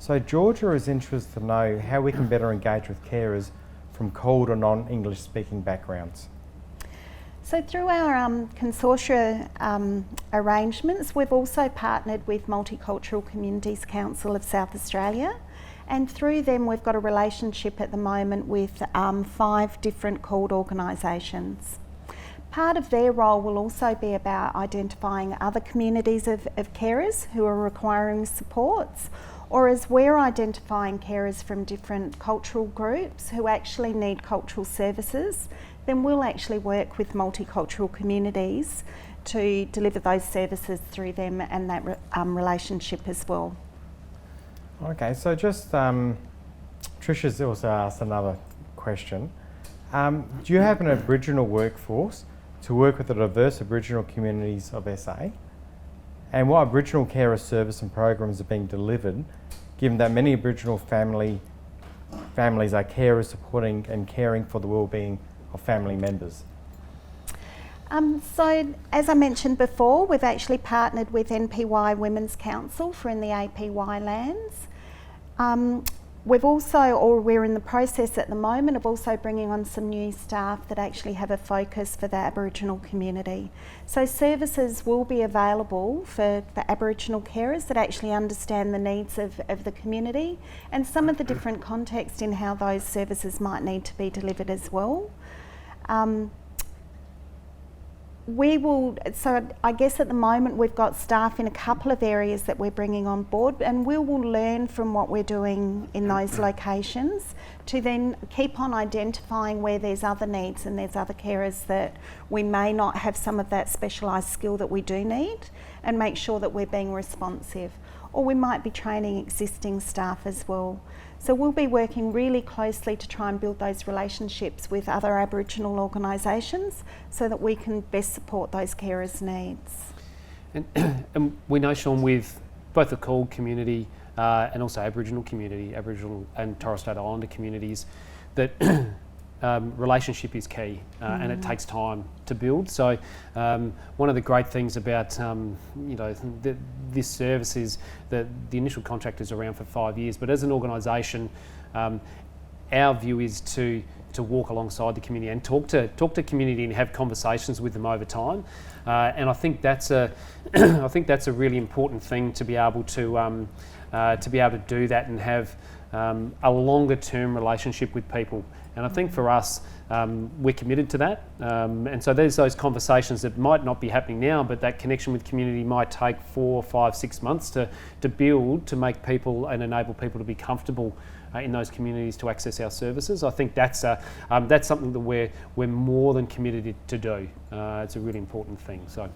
So Georgia is interested to know how we can better engage with carers from CALD or non-English speaking backgrounds. So through our consortia arrangements, we've also partnered with Multicultural Communities Council of South Australia, and through them we've got a relationship at the moment with 5 different CALD organisations. Part of their role will also be about identifying other communities of carers who are requiring supports, or as we're identifying carers from different cultural groups who actually need cultural services, then we'll actually work with multicultural communities to deliver those services through them and that relationship as well. Okay, so just Trisha's also asked another question. Do you have an Aboriginal workforce to work with the diverse Aboriginal communities of SA? And what Aboriginal carer service and programs are being delivered, given that many Aboriginal families are carers supporting and caring for the wellbeing of family members? So as I mentioned before, we've actually partnered with NPY Women's Council for in the APY lands. We're in the process at the moment of also bringing on some new staff that actually have a focus for the Aboriginal community. So services will be available for Aboriginal carers that actually understand the needs of the community and some of the different context in how those services might need to be delivered as well. So I guess at the moment we've got staff in a couple of areas that we're bringing on board, and we will learn from what we're doing in those locations to then keep on identifying where there's other needs and there's other carers that we may not have some of that specialised skill that we do need, and make sure that we're being responsive. Or we might be training existing staff as well. So we'll be working really closely to try and build those relationships with other Aboriginal organisations so that we can best support those carers' needs. And we know, Sean, with both the CALD community and also Aboriginal community, Aboriginal and Torres Strait Islander communities, that relationship is key and it takes time to build. So one of the great things about this service is that the initial contract is around for 5 years, but as an organisation, our view is to walk alongside the community and talk to community and have conversations with them over time. And I think that's a really important thing to be able to do that and have a longer term relationship with people. And I think for us, we're committed to that. And so there's those conversations that might not be happening now, but that connection with community might take 4, 5, 6 months to build, to make people and enable people to be comfortable in those communities to access our services. I think that's something that we're more than committed to do. It's a really important thing. So.